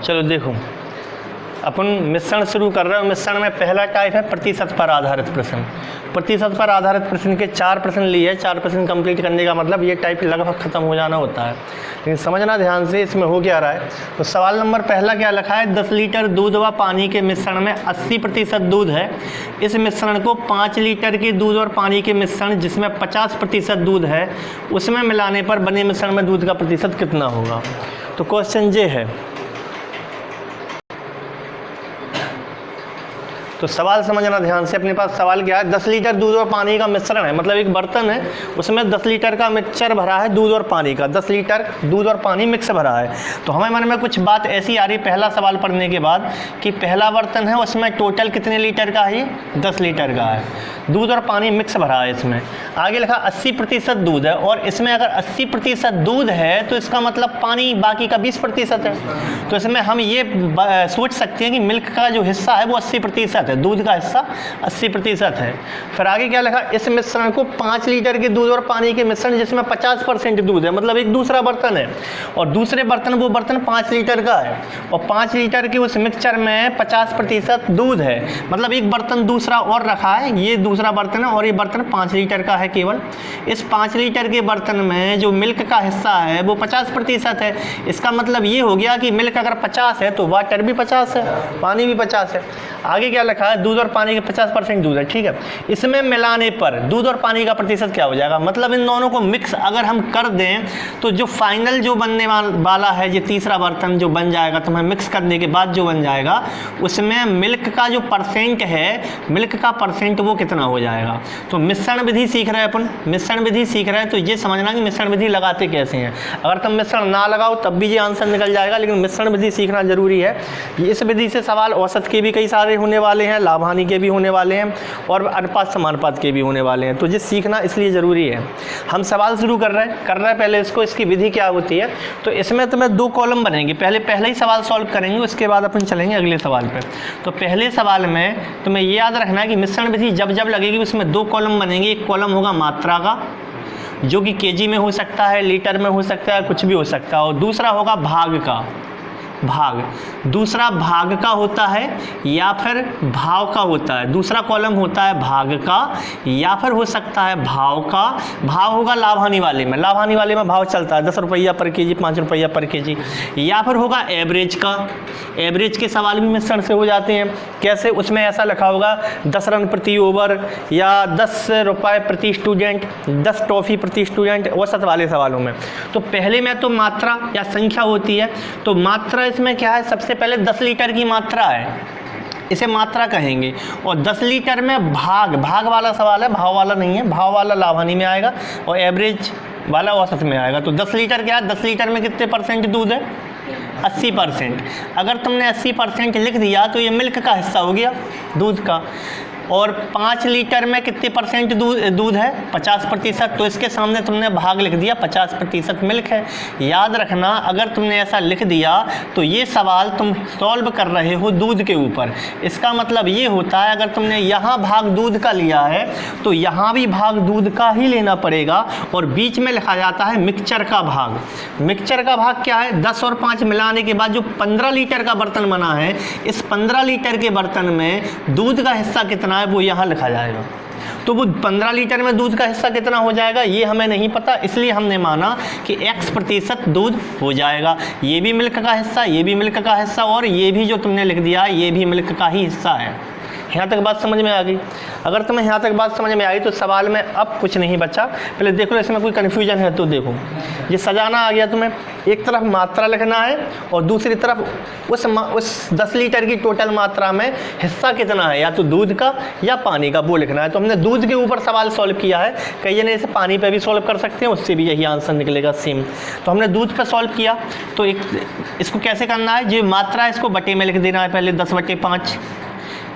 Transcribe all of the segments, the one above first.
चलो देखो, अपन मिश्रण शुरू कर रहे हो। मिश्रण में पहला टाइप है प्रतिशत पर आधारित प्रश्न। प्रतिशत पर आधारित प्रश्न के 4 प्रश्न लिए, 4 प्रश्न कंप्लीट करने का मतलब ये टाइप लगभग खत्म हो जाना होता है। लेकिन समझना ध्यान से इसमें हो क्या रहा है। तो सवाल नंबर पहला क्या लिखा है, 10 लीटर दूध व पानी के मिश्रण में 80% दूध है। इस मिश्रण को 5 लीटर के दूध और पानी के मिश्रण जिसमें 50% दूध है उसमें मिलाने पर बने मिश्रण में दूध का प्रतिशत कितना होगा। तो क्वेश्चन ये है। तो सवाल समझना ध्यान से। अपने पास सवाल क्या है, 10 लीटर दूध और पानी का मिश्रण है, मतलब एक बर्तन है उसमें 10 लीटर का मिक्सचर भरा है दूध और पानी का, 10 लीटर दूध और पानी मिक्स भरा है। तो हमें मन में कुछ बात ऐसी आ रही पहला सवाल पढ़ने के बाद कि पहला बर्तन है उसमें टोटल कितने लीटर का है, 10 लीटर का है, दूध और पानी मिक्स भरा है। इसमें आगे लिखा 80% दूध है, और इसमें अगर 80% दूध है तो इसका मतलब पानी बाकी का 20% है। तो इसमें हम ये सोच सकते हैं कि मिल्क का जो हिस्सा है वो 80% है, दूध का हिस्सा 80% है। फिर आगे क्या लिखा, इस मिश्रण को 5 लीटर के दूध और पानी के मिश्रण जिसमें 50% दूध है, मतलब एक दूसरा बर्तन है और दूसरे बर्तन वो बर्तन 5 लीटर का है और 5 लीटर के उस मिक्सचर में 50% दूध है, मतलब एक बर्तन दूसरा और रखा है, ये दूसरा बर्तन है और ये बर्तन 5 लीटर का है केवल। इस 5 लीटर के बर्तन में जो मिल्क का हिस्सा है वो 50% है। इसका मतलब ये हो गया कि मिल्क अगर 50 है तो वाटर भी 50 है, पानी भी 50 है। आगे क्या लिखा है, दूध और पानी के 50% दूध है, ठीक है। इसमें मिलाने पर दूध और पानी का प्रतिशत क्या हो जाएगा, मतलब इन दोनों को मिक्स अगर हम कर दें तो जो फाइनल जो बनने वाला है, ये तीसरा बर्तन जो बन जाएगा, तो हमें मिक्स करने के बाद जो बन जाएगा उसमें मिल्क का जो परसेंट है, मिल्क का परसेंट वो कितना हो जाएगा। तो मिश्रण विधि सीख रहे हैं अपन, मिश्रण विधि सीख रहे हैं तो ये समझना कि मिश्रण विधि लगाते कैसे हैं। अगर तुम मिश्रण ना लगाओ तब भी ये आंसर निकल जाएगा, लेकिन मिश्रण विधि सीखना जरूरी है। इस विधि से सवाल औसत के भी कई सारे होने वाले हैं, लाभ हानि के भी होने वाले हैं और अनुपात समानुपात के भी होने वाले हैं, तो ये सीखना इसलिए ज़रूरी है। हम सवाल शुरू कर रहे हैं पहले इसको, इसकी विधि क्या होती है। तो इसमें तुम्हें 2 कॉलम बनेंगे, पहले ही सवाल सॉल्व करेंगे, उसके बाद अपन चलेंगे अगले सवाल पे। तो पहले सवाल में तुम्हें ये याद रखना है कि मिश्रण विधि जब जब लगेगी उसमें 2 कॉलम बनेंगे। एक कॉलम होगा मात्रा का, जो कि केजी में हो सकता है, लीटर में हो सकता है, कुछ भी हो सकता है, और दूसरा होगा भाग का, दूसरा भाग का होता है या फिर भाव का होता है। दूसरा कॉलम होता है भाग का या फिर हो सकता है भाव का। भाव होगा लाभ हानि वाले में, लाभ हानि वाले में भाव चलता है 10 रुपया पर केजी, 5 रुपया पर केजी। या फिर होगा एवरेज का, एवरेज के सवाल भी मिश्रण से हो जाते हैं। कैसे, उसमें ऐसा लिखा होगा 10 रन प्रति ओवर या 10 रुपये प्रति स्टूडेंट, 10 टॉफ़ी प्रति स्टूडेंट, औसत वाले सवालों में। तो पहले में तो मात्रा या संख्या होती है। तो मात्रा इसमें क्या है, सबसे पहले 10 लीटर की मात्रा है, इसे मात्रा कहेंगे। और 10 लीटर में भाग वाला सवाल है, भाव वाला नहीं है, भाव वाला लाभ हानि में आएगा और एवरेज वाला औसत में आएगा। तो 10 लीटर क्या है, 10 लीटर में कितने परसेंट दूध है, 80%। अगर तुमने 80% लिख दिया तो ये मिल्क का हिस्सा हो गया दूध का। और 5 लीटर में कितने परसेंट दूध है, 50%। तो इसके सामने तुमने भाग लिख दिया, 50% मिल्क है। याद रखना, अगर तुमने ऐसा लिख दिया तो ये सवाल तुम सॉल्व कर रहे हो दूध के ऊपर। इसका मतलब ये होता है, अगर तुमने यहाँ भाग दूध का लिया है तो यहाँ भी भाग दूध का ही लेना पड़ेगा। और बीच में लिखा जाता है मिक्सचर का भाग। मिक्सचर का भाग क्या है, 10 और 5 मिलाने के बाद जो 15 लीटर का बर्तन बना है, इस 15 लीटर के बर्तन में दूध का हिस्सा कितना है वो यहाँ लिखा जाएगा। तो वो 15 लीटर में दूध का हिस्सा कितना हो जाएगा ये हमें नहीं पता, इसलिए हमने माना कि X% दूध हो जाएगा। ये भी मिल्क का हिस्सा, ये भी मिल्क का हिस्सा, और ये भी जो तुमने लिख दिया ये भी मिल्क का ही हिस्सा है। यहाँ तक बात समझ में आ गई। अगर तुम्हें यहाँ तक बात समझ में आई तो सवाल में अब कुछ नहीं बचा। पहले देख लो इसमें कोई कन्फ्यूजन है तो देखो, ये सजाना आ गया तुम्हें। एक तरफ मात्रा लिखना है और दूसरी तरफ उस 10 लीटर की टोटल मात्रा में हिस्सा कितना है, या तो दूध का या पानी का, वो लिखना है। तो हमने दूध के ऊपर सवाल सॉल्व किया है, कई जने इसे पानी पे भी सॉल्व कर सकते हैं, उससे भी यही आंसर निकलेगा सेम। तो हमने दूध पे सॉल्व किया। तो इसको कैसे करना है, जो मात्रा है इसको बटे में लिख देना है पहले, 10/5।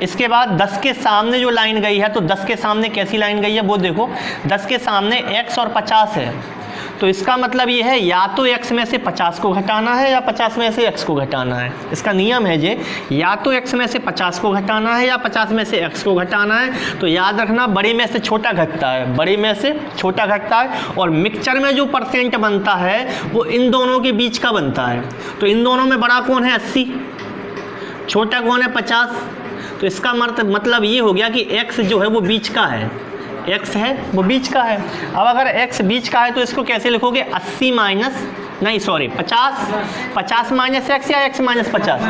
इसके बाद 10 के सामने जो लाइन गई है, तो 10 के सामने कैसी लाइन गई है वो देखो, 10 के सामने x और 50 है। तो इसका मतलब ये है या तो x में से 50 को घटाना है या 50 में से x को घटाना है। इसका नियम है जे या तो x में से 50 को घटाना है या 50 में से x को घटाना है। तो याद रखना बड़े में से छोटा घटता है, बड़े में से छोटा घटता है, और मिक्सचर में जो परसेंट बनता है वो इन दोनों के बीच का बनता है। तो इन दोनों में बड़ा कौन है 80, छोटा कौन है 50। तो इसका मतलब ये हो गया कि x जो है वो बीच का है, x है वो बीच का है। अब अगर x बीच का है तो इसको कैसे लिखोगे 80 माइनस नहीं सॉरी 50 माइनस एक्स या x माइनस 50,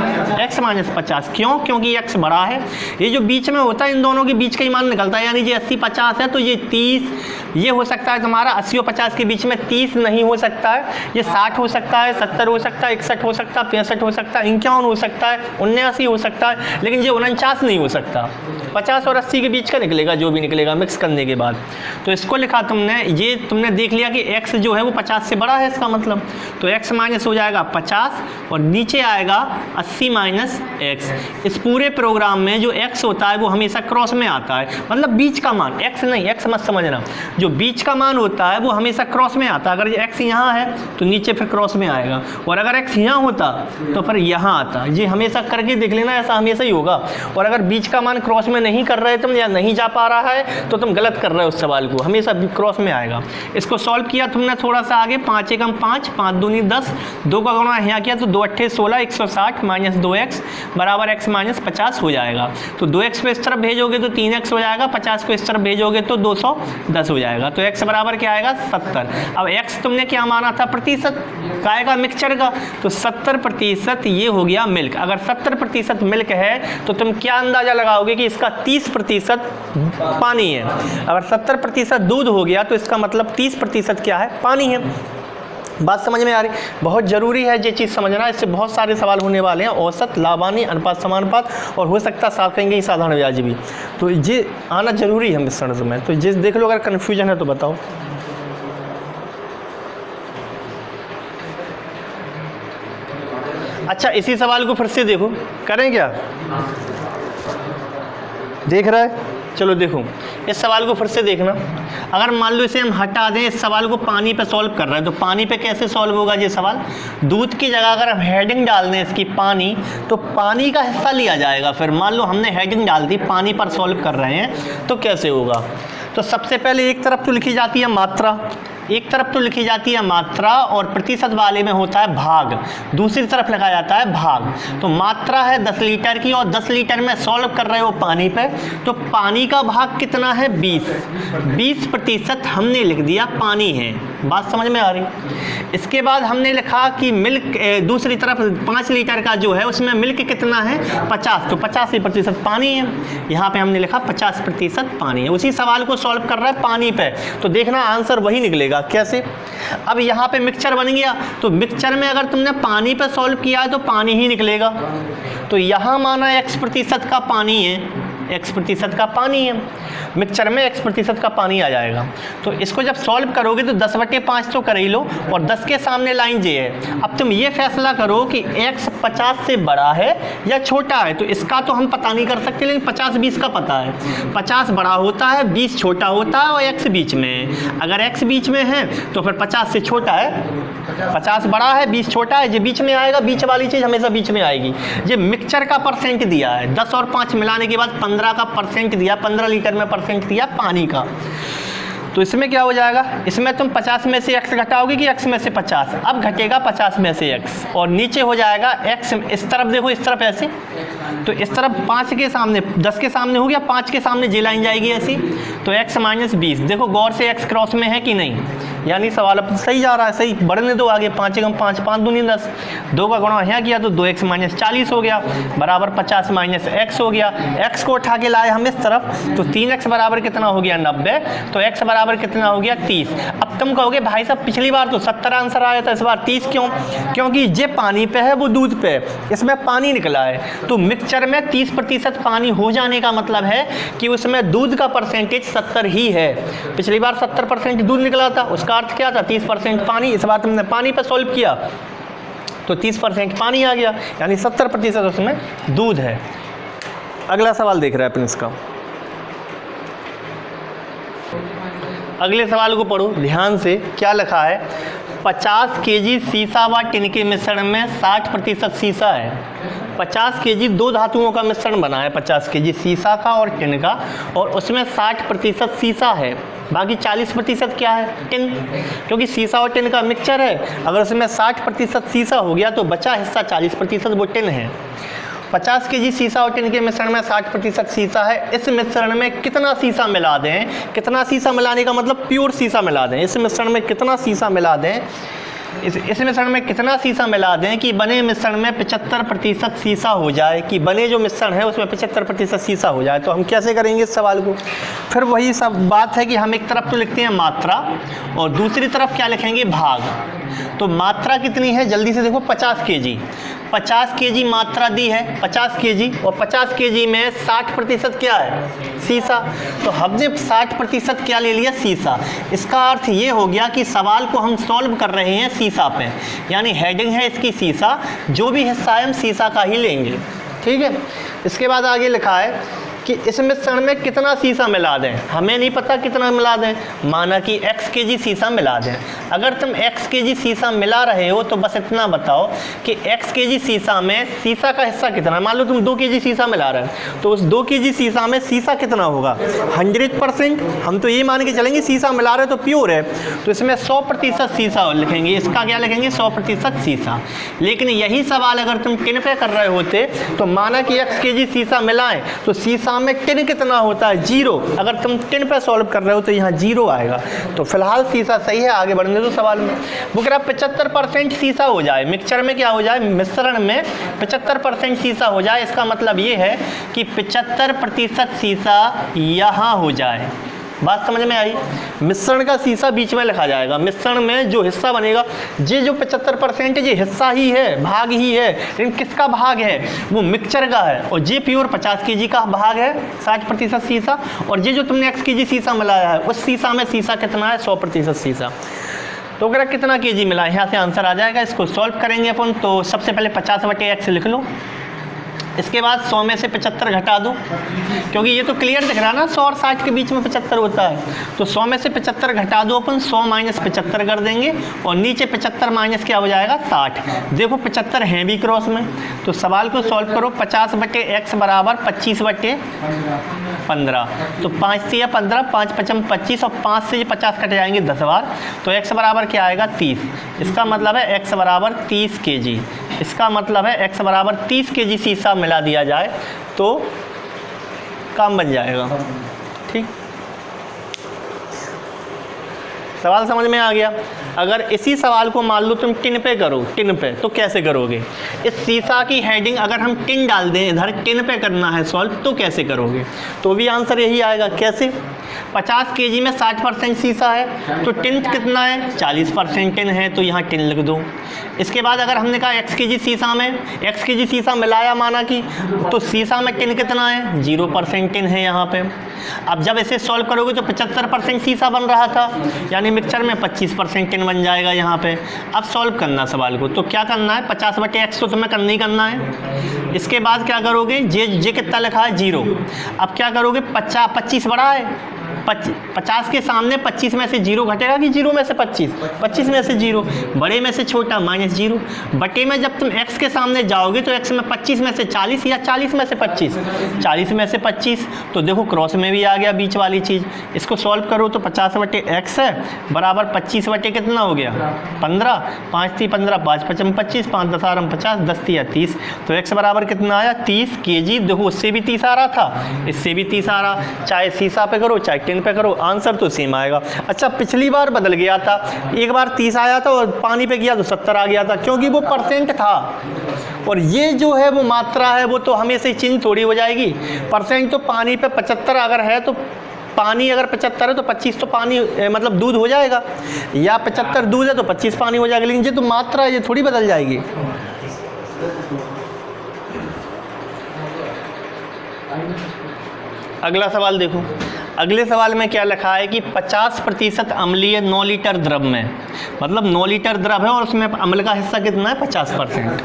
x माइनस 50। क्यों? क्योंकि x बड़ा है। ये जो बीच में होता है इन दोनों के बीच का ही मान निकलता है, यानी ये 80 50 है तो ये 30, ये हो सकता है तुम्हारा 80 और 50 के बीच में 30 नहीं हो सकता है, ये 60 हो सकता है, 70 हो सकता है, 61 हो सकता है, 65 हो सकता है, 51 हो सकता है, 79 हो सकता है, लेकिन ये 49 नहीं हो सकता। 50 और 80 के बीच का निकलेगा जो भी निकलेगा मिक्स करने के बाद। तो इसको लिखा तुमने, ये तुमने देख लिया कि x जो है वो 50 से बड़ा है, इसका मतलब तो x माइनस हो जाएगा 50 और नीचे आएगा 80 माइनस x। इस पूरे प्रोग्राम में जो x होता है वो हमेशा क्रॉस में आता है, मतलब बीच का मान, x नहीं, x मत समझना, जो बीच का मान होता है वो हमेशा क्रॉस में आता है। अगर ये x यहाँ है तो नीचे फिर क्रॉस में आएगा, और अगर x यहाँ होता तो फिर यहाँ आता। ये हमेशा करके देख लेना, ऐसा हमेशा ही होगा। और अगर बीच का मान क्रॉस में नहीं कर रहे तुम या नहीं जा पा रहा है तो तुम गलत कर रहे हो उस सवाल को, हमेशा क्रॉस में आएगा। इसको सॉल्व किया तुमने थोड़ा सा आगे, 5 एकम 5, 5 दूनी 10, 2 का गुणा यहाँ किया तो 2 अट्ठे 16, 160 माइनस 2x बराबर x माइनस 50 हो जाएगा। तो 2x को इस तरफ भेजोगे तो 3x हो जाएगा, 50 को इस तरफ भेजोगे तो 210 हो जाएगा। तो x बराबर क्या आएगा 70। अब x तुमने क्या माना था प्रतिशत काय का, मिक्सचर का, तो 70% ये हो गया मिल्क। अगर 70% मिल्क है तो तुम क्या अंदाजा लगाओगे कि इसका 30% पानी है। अगर 70% दूध हो गया तो इसका मतलब 30% क्या है, पानी है। बात समझ में आ रही? बहुत ज़रूरी है ये चीज़ समझना, इससे बहुत सारे सवाल होने वाले हैं, औसत, लाभानी, अनुपात, समानुपात, और हो सकता है साथ कहेंगे साधारण ब्याज भी। तो ये आना जरूरी है मिश्रण में। तो ये देख लो, अगर कन्फ्यूजन है तो बताओ। अच्छा, इसी सवाल को फिर से देखो, करें क्या? देख रहा है? चलो देखो, इस सवाल को फिर से देखना। अगर मान लो इसे हम हटा दें, इस सवाल को पानी पे सॉल्व कर रहे हैं, तो पानी पे कैसे सॉल्व होगा ये सवाल? दूध की जगह अगर हम हेडिंग डाल दें इसकी पानी, तो पानी का हिस्सा लिया जाएगा। फिर मान लो हमने हेडिंग डाल दी, पानी पर सॉल्व कर रहे हैं, तो कैसे होगा? तो सबसे पहले एक तरफ तो लिखी जाती है मात्रा, एक तरफ तो लिखी जाती है मात्रा, और प्रतिशत वाले में होता है भाग, दूसरी तरफ लिखा जाता है भाग। तो मात्रा है 10 लीटर की, और 10 लीटर में सॉल्व कर रहे हो पानी पे, तो पानी का भाग कितना है 20% हमने लिख दिया पानी है। बात समझ में आ रही? इसके बाद हमने लिखा कि मिल्क, दूसरी तरफ 5 लीटर का जो है उसमें मिल्क कितना है 50, तो 85% पानी है। यहाँ पे हमने लिखा 50% पानी है। उसी सवाल को सॉल्व कर रहा है पानी पे, तो देखना आंसर वही निकलेगा। कैसे? अब यहाँ पे मिक्सचर बन गया, तो मिक्सचर में अगर तुमने पानी पे सॉल्व किया है तो पानी ही निकलेगा। तो यहाँ माना x% का पानी है, x% का पानी है, मिक्सचर में x% का पानी आ जाएगा। तो इसको जब सॉल्व करोगे तो 10/5 तो कर ही लो, और 10 के सामने लाइन जे है। अब तुम ये फैसला करो कि x 50 से बड़ा है या छोटा है। तो इसका तो हम पता नहीं कर सकते, लेकिन 50-20 का पता है। 50 बड़ा होता है, 20 छोटा होता है, और x बीच में है। अगर x बीच में है तो फिर 50 से छोटा है, 50 बड़ा है, 20 छोटा है, ये बीच में आएगा। बीच वाली चीज़ हमेशा बीच में आएगी। ये मिक्सचर का परसेंट दिया है, 10 और 5 मिलाने के बाद 15 का परसेंट दिया, 15 लीटर में परसेंट दिया पानी का। तो इसमें क्या हो जाएगा? इसमें तुम 50 में से x घटाओगे कि x में से 50? अब घटेगा 50 में से x, और नीचे हो जाएगा x। इस तरफ देखो, इस तरफ ऐसे, तो इस तरफ 5 के सामने, 10 के सामने हो गया, 5 के सामने जे लाइन जाएगी ऐसी, तो x माइनस 20। देखो गौर से x क्रॉस में है कि नहीं, यानी सवाल अब सही जा रहा है, सही बढ़ने दो आगे। 5 एकम 5, 5 दूनी 10, 2 का गुणा यहाँ किया तो 2x माइनस 40 हो गया, बराबर 50 माइनस x हो गया। x को उठा के लाए हम इस तरफ, तो 3x बराबर कितना हो गया 90, तो x बराबर कितना हो गया 30। अब तुम कहोगे भाई साहब पिछली बार तो 70 आंसर आया था, इस बार 30 क्यों? क्योंकि ये पानी पे है, वो दूध पे, इसमें पानी निकला है। तो मिक्सचर में 30% पानी हो जाने का मतलब है कि उसमें दूध का परसेंटेज 70 ही है। पिछली बार 70% दूध निकला था, उसका अर्थ क्या था 30% पानी। इस बार तुमने पानी पे सॉल्व किया तो 30% पानी आ गया, यानी 70% उसमें दूध है। अगला सवाल देख रहे हैं अपन इसका। अगले सवाल को पढ़ो ध्यान से, क्या लिखा है। 50 केजी सीसा व टिन के मिश्रण में 60% सीसा है। 50 केजी दो धातुओं का मिश्रण बना है, 50 केजी सीसा का और टिन का, और उसमें 60% सीसा है, बाकी 40% क्या है, टिन, क्योंकि सीसा और टिन का मिक्सचर है। अगर उसमें 60% सीसा हो गया तो बचा हिस्सा 40% वो टिन है। 50 केजी सीसा और टिन के मिश्रण में 60% सीसा है। इस मिश्रण में कितना सीसा मिला दें, कितना सीसा मिलाने का मतलब प्योर सीसा मिला दें। इस मिश्रण में कितना सीसा मिला दें, इस मिश्रण में कितना सीसा मिला दें कि बने मिश्रण में 75% सीसा हो जाए, कि बने जो मिश्रण है उसमें 75% सीसा हो जाए। तो हम कैसे करेंगे इस सवाल को, फिर वही सब बात है कि हम एक तरफ तो लिखते हैं मात्रा और दूसरी तरफ क्या लिखेंगे, भाग। तो मात्रा कितनी है जल्दी से देखो, 50 केजी, 50 केजी मात्रा दी है, 50 केजी, और 50 केजी में 60% क्या है, सीसा। तो हमने 60% क्या ले लिया, सीसा। इसका अर्थ ये हो गया कि सवाल को हम सॉल्व कर रहे हैं सीसा पे, यानी हेडिंग है इसकी सीसा, जो भी हिस्सा है हम सीसा का ही लेंगे, ठीक है। इसके बाद आगे लिखा है कि इस मिश्रण में कितना सीसा मिला दें। हमें नहीं पता कितना मिला दें, माना कि x केजी सीसा मिला दें। अगर तुम x केजी सीसा मिला रहे हो तो बस इतना बताओ कि x केजी सीसा में सीसा का हिस्सा कितना है। मान लो तुम 2 केजी सीसा मिला रहे हो तो उस 2 केजी सीसा में सीसा कितना होगा, 100%। हम तो ये मान के चलेंगे सीसा मिला रहे तो प्योर है, तो इसमें 100% सीसा लिखेंगे। इसका क्या लिखेंगे, 100% सीसा। लेकिन यही सवाल अगर तुम टिन पे कर रहे होते तो माना कि x केजी सीसा मिलाएं तो सीसा में टिन कितना होता है, 0। अगर तुम टिन पे सॉल्व कर रहे हो तो यहाँ 0 आएगा। तो फिलहाल सीसा सही है, आगे बढ़ने दो सवाल में। वो कह रहा 75% सीसा हो जाए, मिक्सचर में क्या हो जाए, मिश्रण में 75% सीसा हो जाए। इसका मतलब ये है कि 75% सीसा यहाँ हो जाए। बात समझ में आई। मिश्रण का सीसा बीच में लिखा जाएगा, मिश्रण में जो हिस्सा बनेगा ये जो 75% ये हिस्सा ही है, भाग ही है, लेकिन किसका भाग है, वो मिक्सचर का है। और ये प्योर 50 केजी का भाग है, 60% सीसा। और ये जो तुमने x केजी सीसा मिलाया है उस सीसा में सीसा कितना है, 100% सीसा। तो अगर कितना केजी मिला, यहाँ से आंसर आ जाएगा। इसको सॉल्व करेंगे अपन। तो सबसे पहले 50/x लिख लो, इसके बाद 100 में से 75 घटा दो, क्योंकि ये तो क्लियर दिख रहा है ना 100 और 60 के बीच में 75 होता है। तो 100 में से 75 घटा दो अपन, 100 माइनस 75 कर देंगे, और नीचे 75 माइनस क्या हो जाएगा, 60। देखो 75 हैं भी क्रॉस में। तो सवाल को सॉल्व करो, 50/x बराबर 25/15। तो 5 से या 15, 5 5 25, और 5 से 50 कट जाएंगे 10 बार। तो x बराबर क्या आएगा, 30। इसका मतलब है x बराबर 30 केजी। इसका मतलब है x बराबर 30 केजी सीसा मिला दिया जाए तो काम बन जाएगा। ठीक, सवाल समझ में आ गया। अगर इसी सवाल को मान लो तुम टिन पे करो, टिन पे, तो कैसे करोगे। इस सीसा की हेडिंग अगर हम टिन डाल दें, इधर टिन पे करना है सॉल्व, तो कैसे करोगे, तो भी आंसर यही आएगा। कैसे, 50 केजी में 60% सीसा है, तो टिन कितना है, 40% टिन है, तो यहाँ टिन लिख दो। इसके बाद अगर हमने कहा x केजी सीसा में, x केजी सीसा मिलाया माना कि, तो सीसा में टिन कितना है, 0% टिन है यहाँ पे। अब जब इसे सॉल्व करोगे तो 75% सीसा बन रहा था, यानी मिक्सचर में 25% टिन बन जाएगा यहाँ पे। अब सॉल्व करना सवाल को, तो क्या करना है, 50/x तो तुम्हें करना ही करना है। इसके बाद क्या करोगे, जे कितना लिखा है, 0। अब क्या करोगे, 25 बड़ा है, 50 के सामने 25 में से 0 घटेगा कि 0 में से 25, 25 में से 0, बड़े में से छोटा -0। बटे में जब तुम x के सामने जाओगे तो x में 25 में से 40 या 40 में से 25, 40 में से 25। तो देखो क्रॉस में भी आ गया बीच वाली चीज़। इसको सॉल्व करो तो 50/x है बराबर 25 बटे कितना हो गया, 15, 5 3 15, 5 5 25, 5 10 50, 10 3 30। तो x बराबर कितना आया, 30 केजी। देखो उससे भी 30 आ रहा था, इससे भी 30 आ रहा, चाहे सीसा पे करो चाहे टिन पे करो, आंसर तो सेम आएगा। अच्छा, पिछली बार बदल गया था, एक बार 30 आया था और पानी पे गया तो 70 आ गया था, क्योंकि वो परसेंट था। और ये जो है वो मात्रा है, वो तो हमेशा चेंज थोड़ी हो जाएगी। परसेंट तो पानी पे 75 अगर है तो पानी अगर 75 है तो 25 तो पानी मतलब दूध हो जाएगा, या 75 दूध है तो 25 पानी हो जाएगा। लेकिन ये तो मात्रा है, ये थोड़ी बदल जाएगी। अगला सवाल देखो, अगले सवाल में क्या लिखा है कि 50% अम्लीय 9 लीटर द्रव में, मतलब 9 लीटर द्रव है और उसमें अम्ल का हिस्सा कितना है, 50%।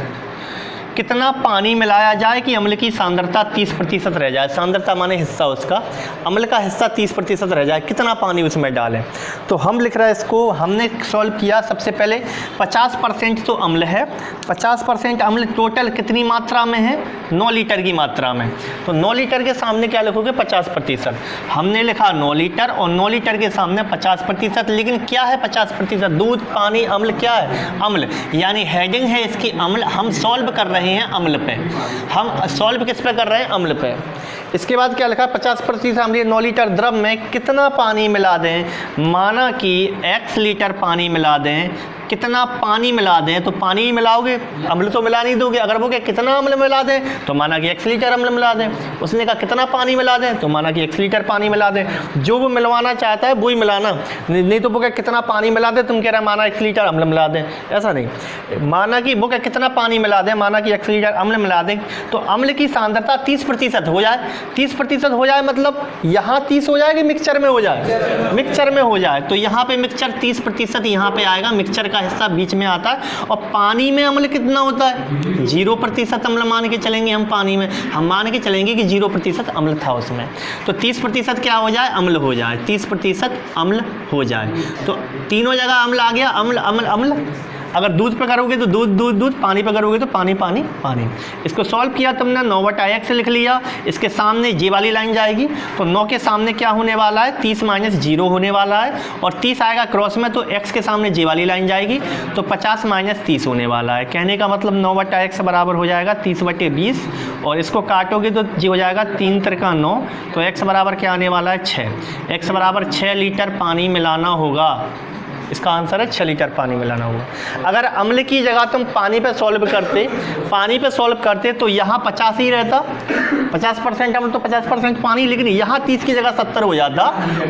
कितना पानी मिलाया जाए कि अम्ल की सांद्रता 30% रह जाए। सांद्रता माने हिस्सा उसका, अम्ल का हिस्सा 30% रह जाए, कितना पानी उसमें डालें। तो हम लिख रहे हैं इसको, हमने सॉल्व किया सबसे पहले 50% तो अम्ल है, 50% अम्ल टोटल कितनी मात्रा में है, 9 लीटर की मात्रा में। तो 9 लीटर के सामने क्या लिखोगे, 50%। हमने लिखा 9 लीटर और 9 लीटर के सामने 50%। लेकिन क्या है 50%? दूध, पानी, अम्ल, क्या है, अम्ल। यानी हेडिंग है इसकी अम्ल। हम सॉल्व कर रहे हैं अम्ल पे, हम सॉल्व किस पे कर रहे हैं, अम्ल पे। इसके बाद क्या लिखा, 50% अम्लीय 9 लीटर द्रव में कितना पानी मिला दें। माना कि x लीटर पानी मिला दें, कितना पानी मिला दें, तो पानी ही मिलाओगे, अम्ल तो मिला नहीं दोगे। अगर वो क्या कितना अम्ल मिला दें, तो माना कि x लीटर अम्ल मिला दें। उसने कहा कितना पानी मिला दें, तो माना कि x लीटर पानी मिला दें। जो वो मिलवाना चाहता है वही मिलाना, नहीं तो वो क्या कितना पानी मिला दें, तुम कह रहे माना x लीटर अम्ल मिला दें, ऐसा नहीं। माना कि वो क्या कितना पानी मिला दें, माना कि x लीटर अम्ल मिला दें, तो अम्ल की सांद्रता 30% हो जाए। 30% हो जाए मतलब यहाँ 30 हो जाए कि मिक्सचर में हो जाए, मिक्सचर में हो जाए। तो यहाँ पे मिक्सचर 30% यहाँ पे आएगा, मिक्सचर का हिस्सा बीच में आता है। और पानी में अम्ल कितना होता है, 0% अम्ल मान के चलेंगे हम। पानी में हम मान के चलेंगे कि 0% अम्ल था उसमें। तो 30% क्या हो जाए, अम्ल हो जाए, 30% अम्ल हो जाए। तो तीनों जगह अम्ल आ गया, अम्ल अम्ल अम्ल। अगर दूध पे करोगे तो दूध दूध दूध, पानी पे करोगे तो पानी पानी पानी। इसको सॉल्व किया तुमने, 9/x लिख लिया। इसके सामने जे वाली लाइन जाएगी, तो 9 के सामने क्या होने वाला है, 30 - 0 होने वाला है। और 30 आएगा क्रॉस में, तो x के सामने जे वाली लाइन जाएगी, तो 50 - 30 होने वाला है। कहने का मतलब 9/x बराबर हो जाएगा 30/20। और इसको काटोगे तो जी हो जाएगा 3 × 9, तो x बराबर क्या आने वाला है, 6। x बराबर 6 लीटर पानी मिलाना होगा। इसका आंसर है 6 लीटर पानी मिलाना होगा। अगर अम्ल की जगह तुम पानी पे सॉल्व करते तो यहाँ 50 ही रहता, 50% अम्ल तो 50% पानी। लेकिन यहाँ 30 की जगह 70 हो जाता,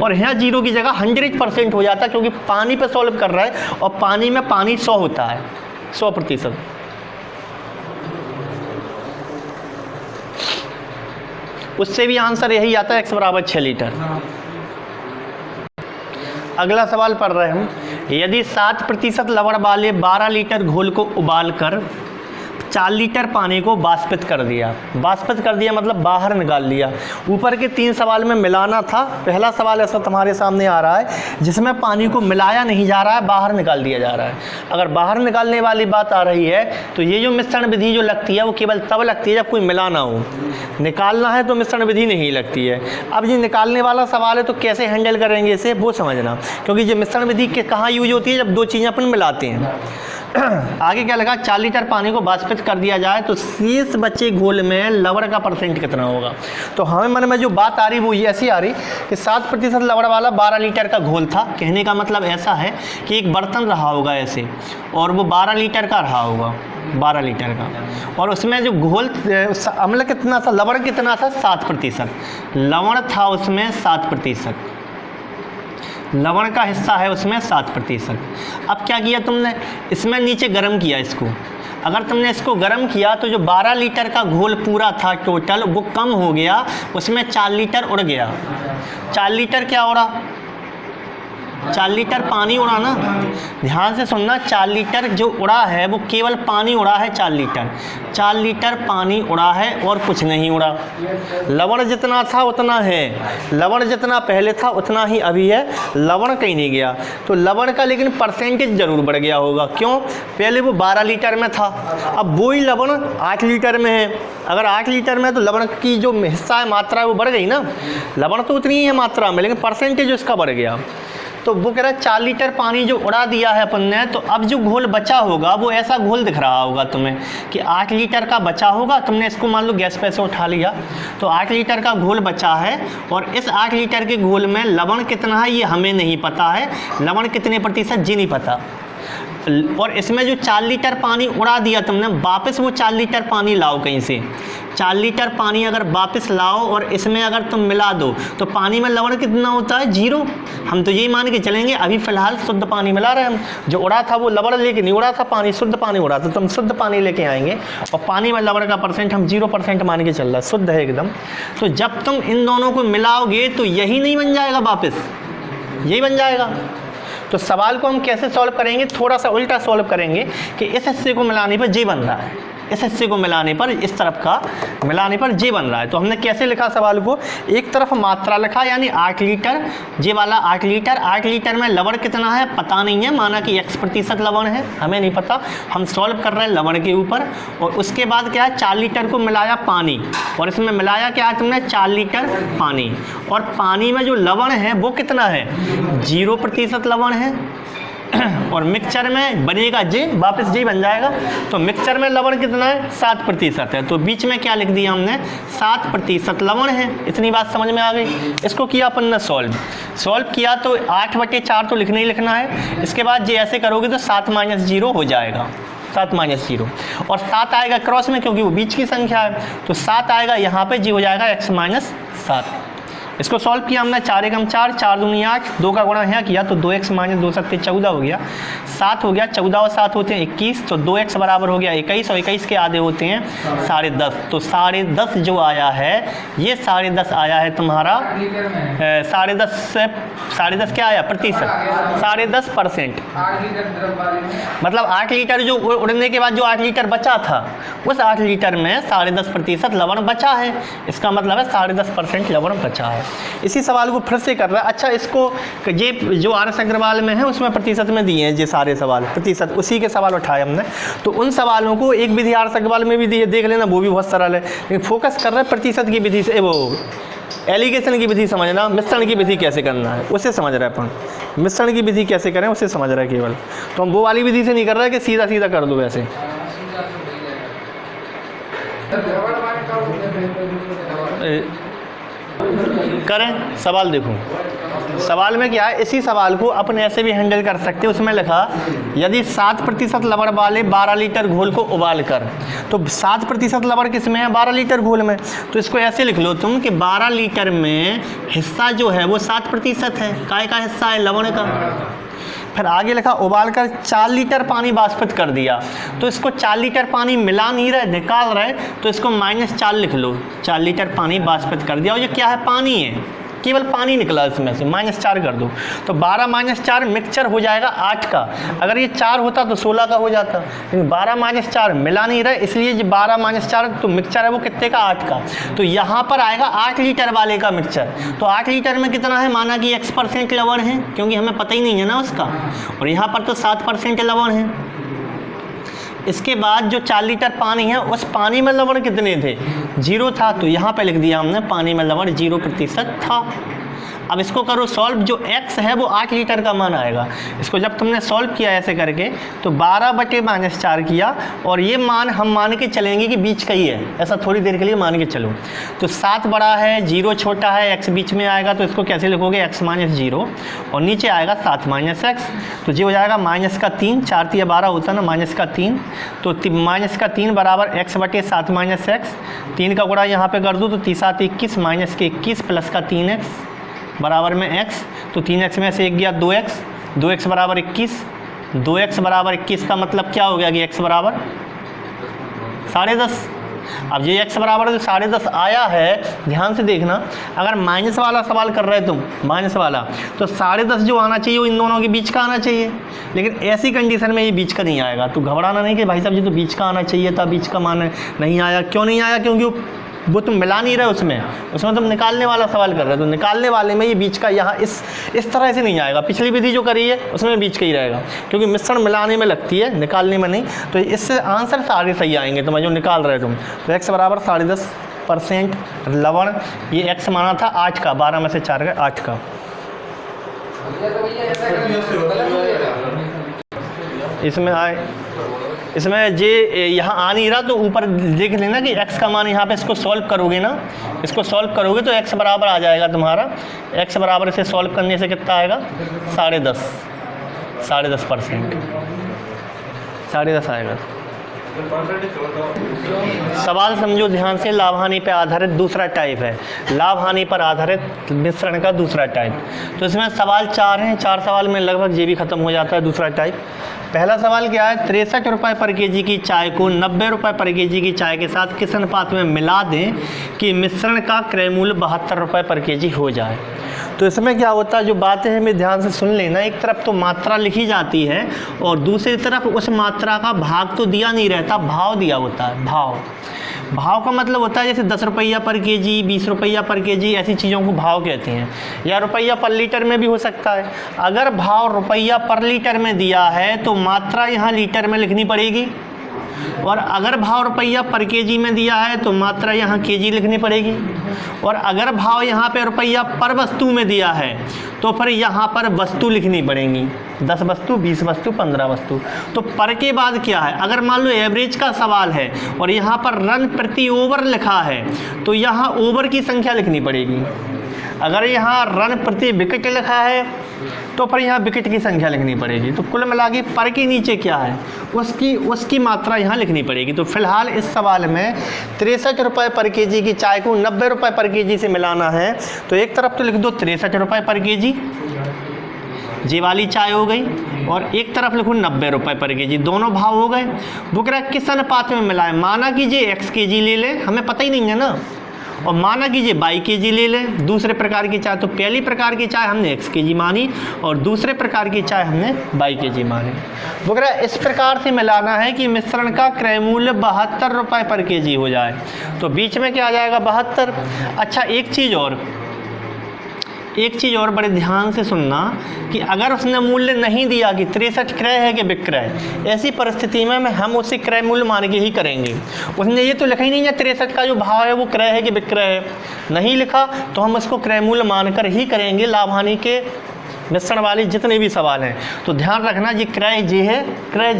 और यहाँ 0 की जगह 100% हो जाता, क्योंकि पानी पे सॉल्व कर रहा है और पानी में पानी 100 होता है, 100%। उससे भी आंसर यही आता है, x बराबर 6 लीटर। अगला सवाल पढ़ रहे हम, यदि 7% लवण वाले 12 लीटर घोल को उबालकर 4 लीटर पानी को वाष्पित कर दिया। वाष्पित कर दिया मतलब बाहर निकाल लिया। ऊपर के 3 सवाल में मिलाना था, पहला सवाल ऐसा तुम्हारे सामने आ रहा है जिसमें पानी को मिलाया नहीं जा रहा है, बाहर निकाल दिया जा रहा है। अगर बाहर निकालने वाली बात आ रही है तो ये जो मिश्रण विधि जो लगती है वो केवल तब लगती है जब कोई मिलाना हो। निकालना है तो मिश्रण विधि नहीं लगती है। अब ये निकालने वाला सवाल है तो कैसे हैंडल करेंगे इसे, वो समझना, क्योंकि ये मिश्रण विधि के कहाँ यूज होती है, जब 2 चीज़ें अपन मिलाते हैं। आगे क्या लगा, 4 लीटर पानी को वाष्पित कर दिया जाए तो शेष बचे घोल में लवण का परसेंट कितना होगा। तो हमें मन में जो बात आ रही वो ये ऐसी आ रही कि 7% लवण वाला 12 लीटर का घोल था। कहने का मतलब ऐसा है कि एक बर्तन रहा होगा ऐसे, और वो 12 लीटर का रहा होगा, 12 लीटर का, और उसमें जो घोल अम्ल कितना था, लवण कितना था, 7%। लवण था उसमें 7%, लवण का हिस्सा है उसमें 7%। अब क्या किया तुमने, इसमें नीचे गर्म किया इसको। अगर तुमने इसको गर्म किया तो जो 12 लीटर का घोल पूरा था टोटल वो कम हो गया, उसमें 4 लीटर उड़ गया। 4 लीटर क्या उड़ा, 4 लीटर पानी उड़ा ना। ध्यान से सुनना, 4 लीटर जो उड़ा है वो केवल पानी उड़ा है, 4 लीटर। 4 लीटर पानी उड़ा है और कुछ नहीं उड़ा। लवण जितना था उतना है, लवण जितना पहले था उतना ही अभी है, लवण कहीं नहीं गया। तो लवण का लेकिन परसेंटेज ज़रूर बढ़ गया होगा। क्यों, पहले वो 12 लीटर में था, अब वही लवण 8 लीटर में है। अगर 8 लीटर में तो लवण की जो हिस्सा है, मात्रा है, वो बढ़ गई ना। लवण तो उतनी ही है मात्रा में, लेकिन परसेंटेज उसका बढ़ गया। तो वो कह रहा है 4 लीटर पानी जो उड़ा दिया है अपन ने, तो अब जो घोल बचा होगा वो ऐसा घोल दिख रहा होगा तुम्हें कि 8 लीटर का बचा होगा। तुमने इसको मान लो गैस पे से उठा लिया, तो 8 लीटर का घोल बचा है, और इस 8 लीटर के घोल में लवण कितना है ये हमें नहीं पता है, लवण कितने प्रतिशत जी नहीं पता। और इसमें जो 4 लीटर पानी उड़ा दिया तुमने, वापस वो 4 लीटर पानी लाओ कहीं से। 4 लीटर पानी अगर वापस लाओ और इसमें अगर तुम मिला दो तो पानी में लवण कितना होता है, 0। हम तो यही मान के चलेंगे अभी फ़िलहाल शुद्ध पानी मिला रहे हम। जो उड़ा था वो लवण लेके नहीं उड़ा था, पानी शुद्ध पानी उड़ा था। तो हम शुद्ध पानी लेके आएंगे और पानी में लवण का परसेंट हम 0% मान के चल रहा है, शुद्ध है एकदम। तो जब तुम इन दोनों को मिलाओगे तो यही नहीं बन जाएगा, वापस यही बन जाएगा। तो सवाल को हम कैसे सॉल्व करेंगे, थोड़ा सा उल्टा सॉल्व करेंगे कि इस हिस्से को मिलाने पर जी बन रहा है, इस हिस्से को मिलाने पर, इस तरफ का मिलाने पर ये बन रहा है। तो हमने कैसे लिखा सवाल को, एक तरफ मात्रा लिखा यानी 8 लीटर, ये वाला 8 लीटर, 8 लीटर में लवण कितना है पता नहीं है, माना कि x% लवण है, हमें नहीं पता, हम सॉल्व कर रहे हैं लवण के ऊपर। और उसके बाद क्या है, 4 लीटर को मिलाया पानी, और इसमें मिलाया क्या है तुमने, 4 लीटर पानी, और पानी में जो लवण है वो कितना है, 0% लवण है। और मिक्सचर में बनेगा जे, वापस जे बन जाएगा। तो मिक्सचर में लवण कितना है, 7% है, तो बीच में क्या लिख दिया हमने, 7% लवण है। इतनी बात समझ में आ गई। इसको किया अपन ने सॉल्व किया, तो 8/4 तो लिखना ही लिखना है। इसके बाद जे ऐसे करोगे तो 7 - 0 हो जाएगा, 7 - 0, और 7 आएगा क्रॉस में क्योंकि वो बीच की संख्या है, तो 7 आएगा यहाँ पे, जी हो जाएगा x - 7। इसको सॉल्व किया हमने, 4 × 4, 4 दूनी 8, 2 का गुणा यहाँ किया तो 2x - 2 = 14 हो गया, 7 हो गया, 14 और 7 होते हैं 21, तो 2x बराबर हो गया 21, और 21 के आधे होते हैं 10.5, तो 10.5 जो आया है, ये 10.5 आया है तुम्हारा, 10.5 क्या आया प्रतिशत, 10.5%। मतलब 8 लीटर जो उड़ने के बाद जो 8 लीटर बचा था, उस 8 लीटर में 10.5% लवण बचा है, इसका मतलब है 10.5% लवण बचा है। इसी सवाल को फिर से कर रहा है। अच्छा, इसको ये जो RS अग्रवाल में है उसमें प्रतिशत में दिए हैं ये सारे सवाल, प्रतिशत उसी के सवाल उठाए हमने, तो उन सवालों को एक विधि RS अग्रवाल में भी दिए, देख लेना, वो भी बहुत सरल है, लेकिन फोकस कर रहे हैं प्रतिशत की विधि से, वो एलिगेशन की विधि समझना, मिश्रण की विधि कैसे करना है उसे समझ रहे हैं अपन, मिश्रण की विधि कैसे करें उसे समझ रहे हैं केवल। तो हम वो वाली विधि से नहीं कर रहे कि सीधा सीधा कर दो वैसे। करें सवाल, देखो सवाल में क्या है, इसी सवाल को अपन ऐसे भी हैंडल कर सकते हैं। उसमें लिखा यदि 7% लवण वाले 12 लीटर घोल को उबाल कर, तो 7% लवण किस में है, 12 लीटर घोल में, तो इसको ऐसे लिख लो तुम कि 12 लीटर में हिस्सा जो है वो 7% है, काय का हिस्सा है, लवण का। फिर आगे लिखा उबाल कर 4 लीटर पानी वाष्पित कर दिया, तो इसको 4 लीटर पानी मिला नहीं रहे, निकाल रहे, तो इसको -4 लिख लो, 4 लीटर पानी वाष्पित कर दिया, और ये क्या है, पानी है, केवल पानी निकला इसमें से, -4 कर दो, तो 12 - 4 मिक्सचर हो जाएगा 8 का। अगर ये 4 होता तो 16 का हो जाता, लेकिन 12 - 4 मिला नहीं रहा, इसलिए जो 12 - 4 तो मिक्सचर है वो कितने का, 8 का। तो यहाँ पर आएगा 8 लीटर वाले का मिक्सचर। तो 8 लीटर में कितना है, माना कि x% लवण है, क्योंकि हमें पता ही नहीं है ना उसका, और यहाँ पर तो 7% लवण है। इसके बाद जो 4 लीटर पानी है, उस पानी में लवण कितने थे, 0 था, तो यहाँ पे लिख दिया हमने पानी में लवण 0% था। अब इसको करो सॉल्व, जो x है वो 8 लीटर का मान आएगा। इसको जब तुमने सॉल्व किया ऐसे करके, तो 12/-4 किया, और ये मान हम मान के चलेंगे कि बीच का ही है, ऐसा थोड़ी देर के लिए मान के चलो। तो 7 बड़ा है, 0 छोटा है, x बीच में आएगा, तो इसको कैसे लिखोगे, x - 0, और नीचे आएगा 7 - x, तो ये हो जाएगा -3, 4 × 12 होता है ना, -3, तो -3 बराबर x/7 - x, 3 का गुणा यहाँ पे कर दो, तो 3 × 7 = 21, -21 प्लस का 3x बराबर में x, तो 3x में से 1 गया 2x, 2x बराबर 21, 2x बराबर 21 का मतलब क्या हो गया कि x बराबर 10.5। अब ये x बराबर जो 10.5 आया है, ध्यान से देखना, अगर माइनस वाला सवाल कर रहे तुम, माइनस वाला, तो 10.5 जो आना चाहिए वो इन दोनों के बीच का आना चाहिए, लेकिन ऐसी कंडीशन में ये बीच का नहीं आएगा। तो घबराना नहीं कि भाई साहब ये तो बीच का आना चाहिए था, बीच का मान नहीं आया। क्यों नहीं आया, क्योंकि वो तुम मिला नहीं रहे उसमें तुम निकालने वाला सवाल कर रहे हो, तो निकालने वाले में ये बीच का यहाँ इस तरह से नहीं आएगा। पिछली विधि जो करी है उसमें बीच का ही रहेगा, क्योंकि मिश्रण मिलाने में लगती है, निकालने में नहीं। तो इससे आंसर सारे सही आएंगे तुम्हें जो निकाल रहे हो तुम। तो x बराबर 10.5% लवण, ये x माना था 8 का, 12 में से 4 का 8 का। इसमें जे यहाँ आ नहीं रहा, तो ऊपर देख लेना कि x का मान यहाँ पे इसको सॉल्व करोगे ना, इसको सॉल्व करोगे तो x बराबर आ जाएगा तुम्हारा, x बराबर इसे सॉल्व करने से कितना आएगा, 10.5% आएगा। सवाल समझो ध्यान से, लाभ हानि पर आधारित दूसरा टाइप है, लाभ हानि पर आधारित मिश्रण का दूसरा टाइप। तो इसमें सवाल 4 हैं, 4 सवाल में लगभग ये भी खत्म हो जाता है दूसरा टाइप। पहला सवाल क्या है, 63 रुपये पर केजी की चाय को 90 रुपये पर केजी की चाय के साथ किस अनुपात में मिला दें कि मिश्रण का क्रय मूल्य 72 रुपये पर केजी हो जाए। तो इसमें क्या होता है, जो बातें हैं मैं ध्यान से सुन लेना। एक तरफ तो मात्रा लिखी जाती है और दूसरी तरफ उस मात्रा का भाग तो दिया नहीं रहता, भाव दिया होता है। भाव का मतलब होता है जैसे 10 रुपया पर केजी, 20 रुपया पर केजी, ऐसी चीज़ों को भाव कहते हैं। या रुपया पर लीटर में भी हो सकता है। अगर भाव रुपया पर लीटर में दिया है तो मात्रा यहाँ लीटर में लिखनी पड़ेगी, और अगर भाव रुपया पर केजी में दिया है तो मात्रा यहाँ केजी लिखनी पड़ेगी, और अगर भाव यहाँ पे रुपया पर वस्तु में दिया है तो फिर यहाँ पर वस्तु लिखनी पड़ेगी। 10 वस्तु, 20 वस्तु, 15 वस्तु। तो पर के बाद क्या है, अगर मान लो एवरेज का सवाल है और यहाँ पर रन प्रति ओवर लिखा है तो यहाँ ओवर की संख्या लिखनी पड़ेगी। अगर यहाँ रन प्रति विकेट लिखा है तो फिर यहाँ विकेट की संख्या लिखनी पड़ेगी। तो कुल मिला के पर के नीचे क्या है, उसकी मात्रा यहाँ लिखनी पड़ेगी। तो फिलहाल इस सवाल में 63 रुपये पर केजी की चाय को 90 रुपये पर केजी से मिलाना है। तो एक तरफ तो लिख दो 63 रुपये पर केजी, ये वाली चाय हो गई, और एक तरफ लिखो 90 रुपये पर केजी, दोनों भाव हो गए। वो कह रहा है किस अनुपात में मिलाएं, माना कीजिए x केजी ले लें, हमें पता ही नहीं है ना, और माना कीजिए y केजी ले लें दूसरे प्रकार की चाय। तो पहली प्रकार की चाय हमने x केजी मानी और दूसरे प्रकार की चाय हमने y केजी मानी। वो कह रहा है इस प्रकार से मिलाना है कि मिश्रण का क्रय मूल्य 72 रुपये पर केजी हो जाए। तो बीच में क्या आ जाएगा, 72। अच्छा एक चीज़ और बड़े ध्यान से सुनना कि अगर उसने मूल्य नहीं दिया कि 63 क्रय है कि विक्रय, ऐसी परिस्थिति में हम उसे क्रय मूल्य मान के ही करेंगे। उसने ये तो लिखा ही नहीं है 63 का जो भाव है वो क्रय है कि विक्रय है, नहीं लिखा तो हम उसको क्रय मूल्य मानकर ही करेंगे। लाभ हानि के मिश्रण वाले जितने भी सवाल हैं तो ध्यान रखना, ये क्रय जे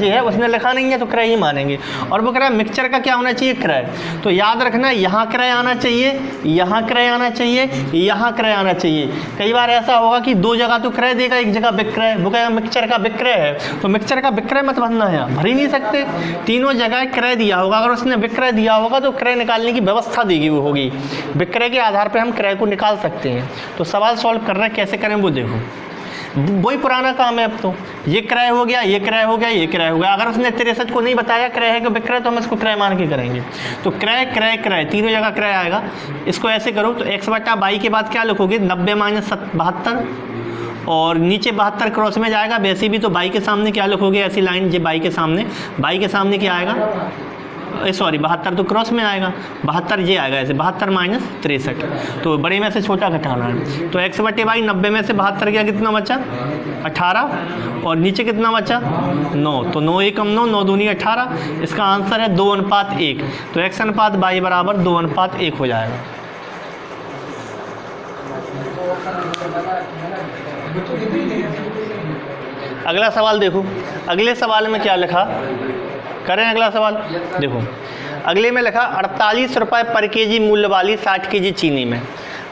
है, उसने लिखा नहीं है तो क्रय ही मानेंगे। और वो कह रहा है मिक्सचर का क्या होना चाहिए, क्रय। तो याद रखना यहाँ क्रय आना चाहिए, यहाँ क्रय आना चाहिए, यहाँ क्रय आना चाहिए। कई बार ऐसा होगा कि दो जगह तो क्रय देगा, एक जगह विक्रय। वो कहेगा मिक्सचर का विक्रय है तो मिक्सचर का विक्रय मत भरना है, भर ही नहीं सकते, तीनों जगह क्रय दिया होगा। अगर उसने विक्रय दिया होगा तो क्रय निकालने की व्यवस्था दी हुई होगी, विक्रय के आधार पर हम क्रय को निकाल सकते हैं। तो सवाल सॉल्व कर रहे हैं, कैसे करें वो देखो, वही पुराना काम है। अब तो ये क्रय हो गया, ये क्रय हो गया, ये क्रय हो गया। अगर उसने 63 को नहीं बताया क्रय है कि विक्रय तो हम इसको क्रय मान के करेंगे। तो क्रय क्रय क्रय तीनों जगह क्रय आएगा। इसको ऐसे करो तो x बटा बाई के बाद क्या लिखोगे, 90 माइनस 72, और नीचे 72 क्रॉस में जाएगा। वैसे भी तो बाई के सामने क्या लिखोगे, ऐसी लाइन, जो बाई के सामने क्या आएगा, सॉरी 72 तो क्रॉस में आएगा, 72 ये आएगा ऐसे, 72 माइनस 63। तो बड़े में से छोटा घटाना है। तो x बटे बाई 90 में से 72 गया, कितना बचा 18, और नीचे कितना बचा 9। तो 9 1 9, 9 दूनी 18। इसका आंसर है 2:1। तो x अनुपात बाई बराबर 2:1 हो जाएगा। अगला सवाल देखो, अगले सवाल में क्या लिखा, करें अगला सवाल। देखो अगले में लिखा 48 रुपये पर केजी मूल्य वाली 60 केजी चीनी में,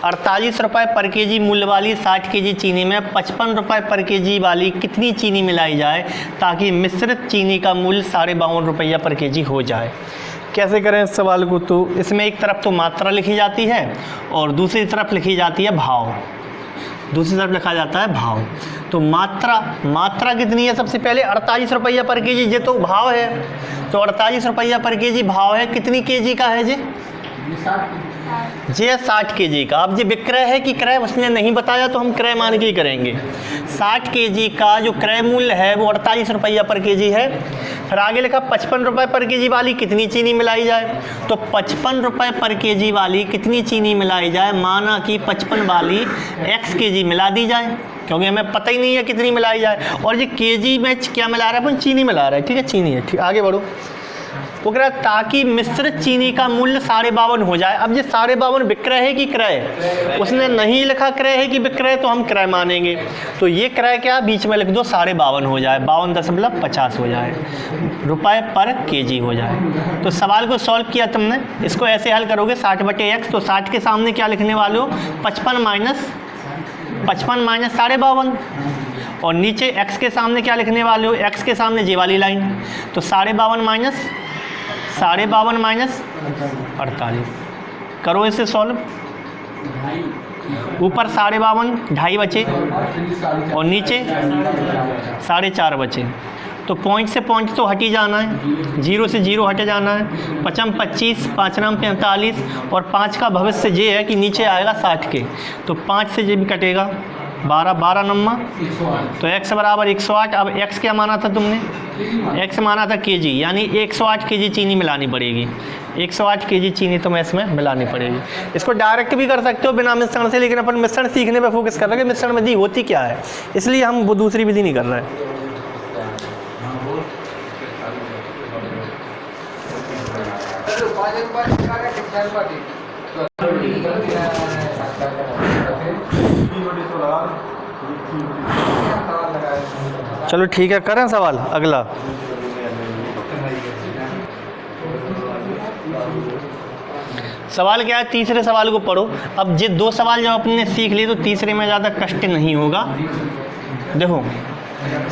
48 रुपये पर केजी मूल्य वाली 60 केजी चीनी में 55 रुपये पर केजी वाली कितनी चीनी मिलाई जाए ताकि मिश्रित चीनी का मूल्य 52.5 रुपया पर केजी हो जाए। कैसे करें इस सवाल को, तो इसमें एक तरफ तो मात्रा लिखी जाती है और दूसरी तरफ लिखी जाती है भाव, दूसरी तरफ लिखा जाता है भाव। तो मात्रा कितनी है, सबसे पहले 48 रुपया पर केजी, ये तो भाव है। तो 48 रुपया पर केजी भाव है, कितनी केजी का है ये 60 केजी का। अब ये विक्रय है कि क्रय उसने नहीं बताया तो हम क्रय मान के ही करेंगे। 60 केजी का जो क्रय मूल्य है वो 48 रुपया पर केजी है। फिर आगे लिखा 55 रुपये पर केजी वाली कितनी चीनी मिलाई जाए। तो 55 रुपये पर केजी वाली कितनी चीनी मिलाई जाए, माना कि 55 वाली x केजी मिला दी जाए, क्योंकि हमें पता ही नहीं है कितनी मिलाई जाए। और ये केजी में क्या मिला रहा है, अपन चीनी मिला रहा है, ठीक है, चीनी है, ठीक। आगे बढ़ो, वो कह रहा है ताकि मिश्रित चीनी का मूल्य 52.5 हो जाए। अब ये 52.5 विक्रय है कि क्रय, उसने नहीं लिखा क्रय है कि विक्रय, तो हम क्रय मानेंगे। तो ये क्रय क्या, बीच में लिख दो 52.5 हो जाए, 52.50 हो जाए, रुपये पर केजी हो जाए। तो सवाल को सॉल्व किया तुमने, इसको ऐसे हल करोगे 60 बटे x। तो 60 के सामने क्या लिखने वाले हो, 55 माइनस 52.5, और नीचे x के सामने क्या लिखने वाले हो, x के सामने ये वाली लाइन। तो 52.5 माइनस 48, करो इसे सॉल्व। ऊपर 52.5 बचे और नीचे 4.5 बचे। तो पॉइंट से पॉइंट तो हट ही जाना है, 0 से 0 हट जाना है। 5 25, 5 नाम 45 और 5 का भविष्य ये है कि नीचे आएगा 60 के, तो 5 से ये भी कटेगा 12, 12 नम्मा तो x बराबर 108। अब x क्या माना था तुमने, x माना था kg, यानी 108 kg चीनी मिलानी पड़ेगी। 108 kg चीनी तुम्हें इसमें मिलानी पड़ेगी। इसको डायरेक्ट भी कर सकते हो बिना मिश्रण से, लेकिन अपन मिश्रण सीखने पे फोकस कर रहे हैं कि मिश्रण विधि होती क्या है, इसलिए हम वो दूसरी विधि नहीं कर रहे हैं। चलो ठीक है, करें सवाल अगला। सवाल क्या है, तीसरे सवाल को पढ़ो। अब ये 2 सवाल जब अपने सीख लिए तो तीसरे में ज़्यादा कष्ट नहीं होगा। देखो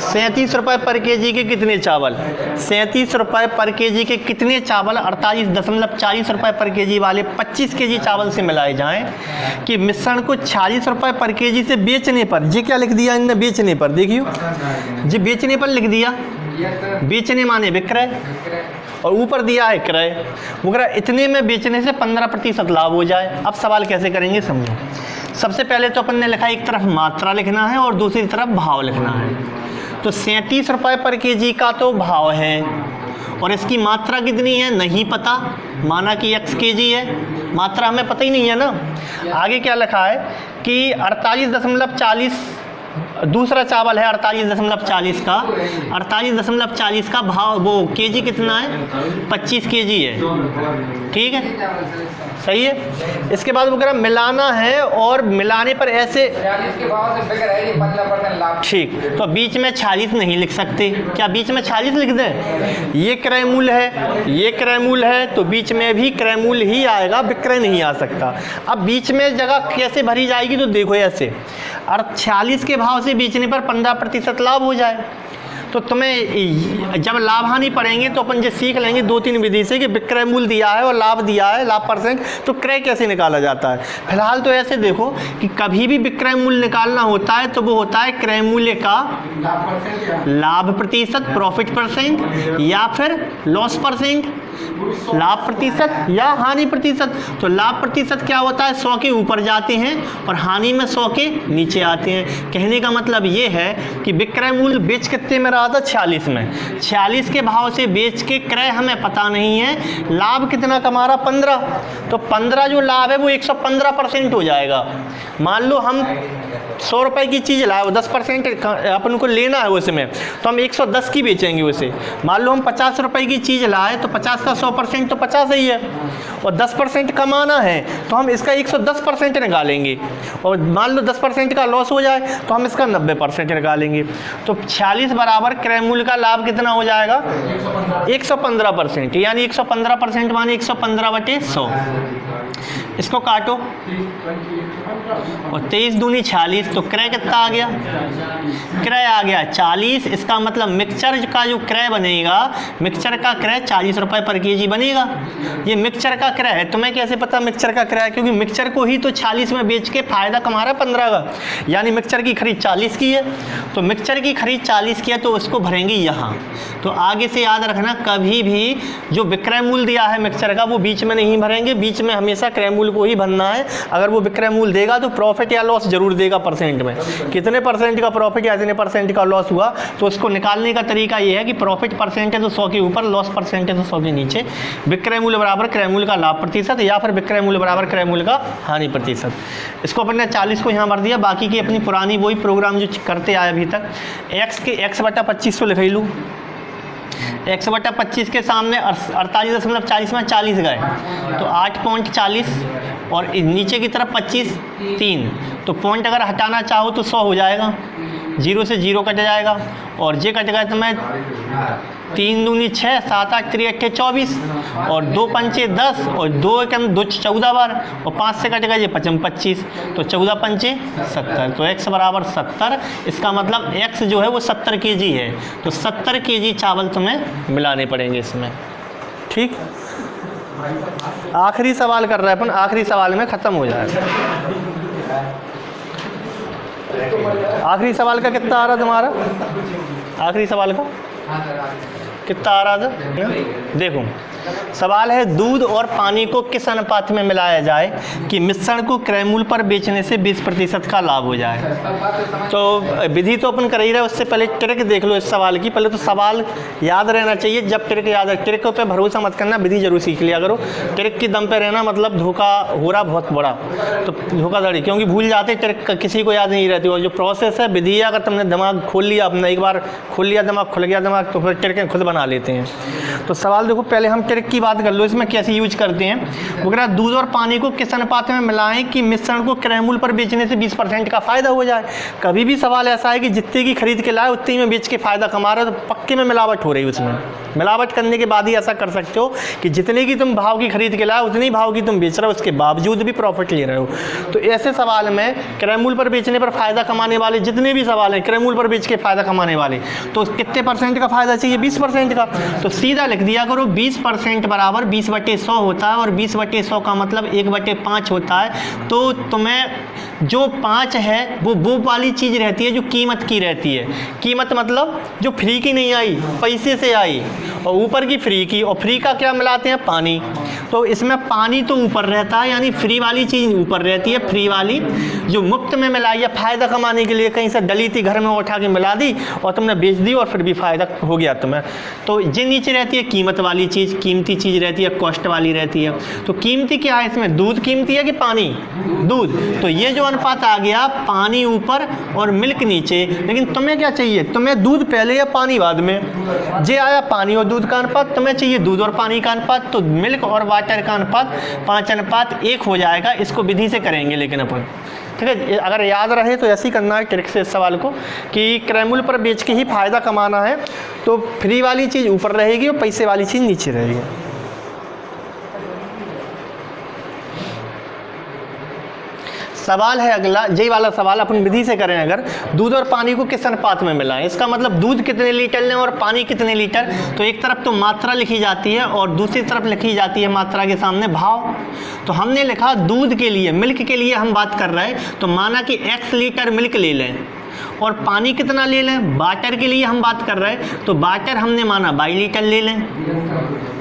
37 रुपये पर केजी के कितने चावल, 37 रुपये पर केजी के कितने चावल 48.40 रुपये पर केजी वाले 25 केजी चावल से मिलाए जाएं कि मिश्रण को 40 रुपये पर केजी से बेचने पर, ये क्या लिख दिया इनने, बेचने पर, देखियो जी बेचने पर लिख दिया, बेचने माने विक्रय और ऊपर दिया है क्रय। वो कह रहा इतने में बेचने से 15% लाभ हो जाए। अब सवाल कैसे करेंगे समझो। सबसे पहले तो अपन ने लिखा एक तरफ मात्रा लिखना है और दूसरी तरफ भाव लिखना है। तो 37 रुपये पर केजी का तो भाव है और इसकी मात्रा कितनी है नहीं पता, माना कि x केजी है, मात्रा हमें पता ही नहीं है ना। आगे क्या लिखा है कि 48.40 दूसरा चावल है 48.40 का, 48.40 का भाव, वो केजी कितना है 25 केजी है, ठीक है सही है। इसके बाद वो कह रहा मिलाना है और मिलाने पर ऐसे 40 के भाव से बिक रहा है, ये 15% लाभ। ठीक, तो बीच में 40 नहीं लिख सकते, क्या बीच में 40 लिख दें, ये क्रय मूल्य है, ये क्रय मूल्य है, तो बीच में भी क्रय मूल्य ही आएगा, विक्रय नहीं आ सकता। अब बीच में जगह कैसे भरी जाएगी, तो देखो ऐसे 46 के भाव से बेचने पर 15% लाभ हो जाए। तो तुम्हें जब लाभ हानि पड़ेंगे तो अपन जो सीख लेंगे 2-3 विधि से कि विक्रय मूल्य दिया है और लाभ दिया है, लाभ परसेंट, तो क्रय कैसे निकाला जाता है। फिलहाल तो ऐसे देखो कि कभी भी विक्रय मूल्य निकालना होता है तो वो होता है क्रय मूल्य का लाभ प्रतिशत, प्रॉफिट परसेंट, या फिर लॉस परसेंट, लाभ प्रतिशत या हानि प्रतिशत। तो लाभ प्रतिशत क्या होता है 100 के ऊपर जाते हैं और हानि में 100 के नीचे आते हैं। कहने का मतलब ये है कि विक्रय मूल्य बेच कितने में रहा था 46 में, 46 के भाव से बेच के क्रय हमें पता नहीं है, लाभ कितना कमा रहा 15, तो 15 जो लाभ है वो 115% हो जाएगा। मान लो हम 100 रुपये की चीज़ लाए, 10% अपन को लेना है उसमें, तो हम 110 की बेचेंगे उसे। मान लो हम 50 रुपये की चीज़ लाए तो 50 का 100% तो 50 ही है, और 10% कमाना है तो हम इसका 110% निकालेंगे, और मान लो 10% का लॉस हो जाए तो हम इसका 90% निकालेंगे। तो 46 बराबर क्रय मूल्य का लाभ कितना हो जाएगा 115%, यानी 115% माने 115/100। इसको काटो और 23 दूनी 46, तो क्रय कितना आ गया, क्रय आ गया 40। इसका मतलब मिक्सचर का जो क्रय बनेगा, मिक्सचर का क्रय 40 रुपये पर केजी बनेगा। ये मिक्सचर का क्रय है, तुम्हें कैसे पता मिक्सचर का क्रय, क्योंकि मिक्सचर को ही तो 40 में बेच के फायदा कमा रहा है 15 का, यानी मिक्सचर की खरीद 40 की है। तो मिक्सचर की खरीद 40 की है तो उसको भरेंगे यहाँ। तो आगे से याद रखना, कभी भी जो विक्रय मूल्य दिया है मिक्सचर का वो बीच में नहीं भरेंगे, बीच में हमेशा क्रय मूल्य को ही भरना है। अगर वो विक्रय मूल्य देगा तो प्रॉफिट या लॉस जरूर देगा परसेंट में, कितने परसेंट का प्रॉफिट या कितने परसेंट का लॉस हुआ। तो उसको निकालने का तरीका ये है कि प्रॉफिट परसेंट है तो 100 के ऊपर, लॉस परसेंट है तो 100 के नीचे, विक्रय मूल्य बराबर क्रय मूल्य का लाभ प्रतिशत, या फिर विक्रय मूल्य बराबर क्रय मूल्य का हानि प्रतिशत। इसको अपन ने 40 को यहाँ भर दिया, बाकी की अपनी पुरानी वही प्रोग्राम जो करते आए अभी तक। x के x/25 को लिख लूँ, x/25 के सामने 48.40 में 40 गए तो 8.40 और नीचे की तरफ 25 3, तो पॉइंट अगर हटाना चाहो तो 100 हो जाएगा, 0 से 0 कट जाएगा और जे कट गए तो मैं 3 दूनी 6, 7 8 3 8 24 और 2 पंचे 10 और 2 एकम 2 14 बार और 5 से कट गए ये 5 25, तो 14 पंचे 70, तो x बराबर 70। इसका मतलब x जो है वो 70 kg है, तो 70 kg चावल तुम्हें मिलाने पड़ेंगे इसमें। ठीक, आखिरी सवाल कर रहे हैं अपन, आखिरी सवाल में ख़त्म हो जाएगा। आखिरी सवाल का कितना आ रहा तुम्हारा, आखिरी सवाल का हाँ सर कितना आ रहा था देखो, सवाल है दूध और पानी को किस अनुपात में मिलाया जाए कि मिश्रण को क्रय मूल्य पर बेचने से 20% का लाभ हो जाए। तो विधि तो अपन कर ही रहे, उससे पहले ट्रिक देख लो इस सवाल की। पहले तो सवाल याद रहना चाहिए, जब ट्रिक याद है, ट्रिक पे भरोसा मत करना, विधि जरूर सीख लिया करो। ट्रिक की दम पे रहना मतलब धोखा हो रहा बहुत बड़ा, तो धोखाधड़ी, क्योंकि भूल जाते ट्रिक किसी को याद नहीं रहती। और जो प्रोसेस है विधि, अगर तुमने दिमाग खोल लिया अपना, एक बार खोल लिया दिमाग, खुल गया दिमाग, तो फिर ट्रिकें खुद बना लेते हैं। तो सवाल देखो, पहले हम ट्रिक की बात कर लो, इसमें कैसे यूज करते हैं। वो कह रहा दूध और पानी को किस अनुपात में मिलाएं कि मिश्रण को क्रय मूल्य पर बेचने से 20% का फायदा हो जाए। कभी भी सवाल ऐसा है कि जितने की खरीद के लाए उतनी में बेच के फायदा कमा रहे हो, तो पक्के में मिलावट हो रही है। उसमें मिलावट करने के बाद ही ऐसा कर सकते हो कि जितने की तुम भाव की खरीद के लाए उतनी भाव की तुम बेच रहे हो, उसके बावजूद भी प्रॉफिट ले रहे हो। तो ऐसे सवाल में क्रय मूल्य पर बेचने पर फायदा कमाने वाले जितने भी सवाल हैं, क्रय मूल्य पर बेच के फायदा कमाने वाले, तो कितने % का फायदा चाहिए? 20% का। तो सीधा लिख दिया करो 20% बराबर 20/100 होता है, और 20/100 का मतलब 1/5 होता है। तो तुम्हें जो 5 है वो वाली चीज़ रहती है जो कीमत की रहती है। कीमत मतलब जो फ्री की नहीं आई, पैसे से आई, और ऊपर की फ्री की, और फ्री का क्या मिलाते हैं? पानी। तो इसमें पानी तो ऊपर रहता है, यानी फ्री वाली चीज़ ऊपर रहती है। फ्री वाली जो मुफ्त में मिलाई है फ़ायदा कमाने के लिए, कहीं से डली थी घर में उठा के मिला दी और तुमने बेच दी और फिर भी फ़ायदा हो गया तुम्हें। तो जो नीचे रहती है कीमत वाली चीज़, कीमती चीज़ रहती है, कॉस्ट वाली रहती है। तो कीमती क्या है इसमें? दूध कीमती है कि पानी? दूध। तो ये जो अनुपात आ गया, पानी ऊपर और मिल्क नीचे। लेकिन तुम्हें क्या चाहिए? तुम्हें दूध पहले या पानी बाद में? जे आया पानी और दूध का अनुपात, तुम्हें चाहिए दूध और पानी का अनुपात। तो मिल्क और वाटर का अनुपात 5:1 हो जाएगा। इसको विधि से करेंगे लेकिन अपन, ठीक है। अगर याद रहे तो ऐसे ही करना है ट्रिक से इस सवाल को, कि क्रय मूल्य पर बेच के ही फ़ायदा कमाना है। तो फ्री वाली चीज़ ऊपर रहेगी और पैसे वाली चीज़ नीचे रहेगी। सवाल है अगला, यही वाला सवाल अपन विधि से करें। अगर दूध और पानी को किस अनुपात में मिलाएं, इसका मतलब दूध कितने लीटर लें और पानी कितने लीटर। तो एक तरफ तो मात्रा लिखी जाती है और दूसरी तरफ लिखी जाती है मात्रा के सामने भाव। तो हमने लिखा दूध के लिए, मिल्क के लिए हम बात कर रहे हैं, तो माना कि x लीटर मिल्क ले लें, और पानी कितना ले लें? वाटर के लिए हम बात कर रहे हैं, तो वाटर हमने माना 22 लीटर ले लें,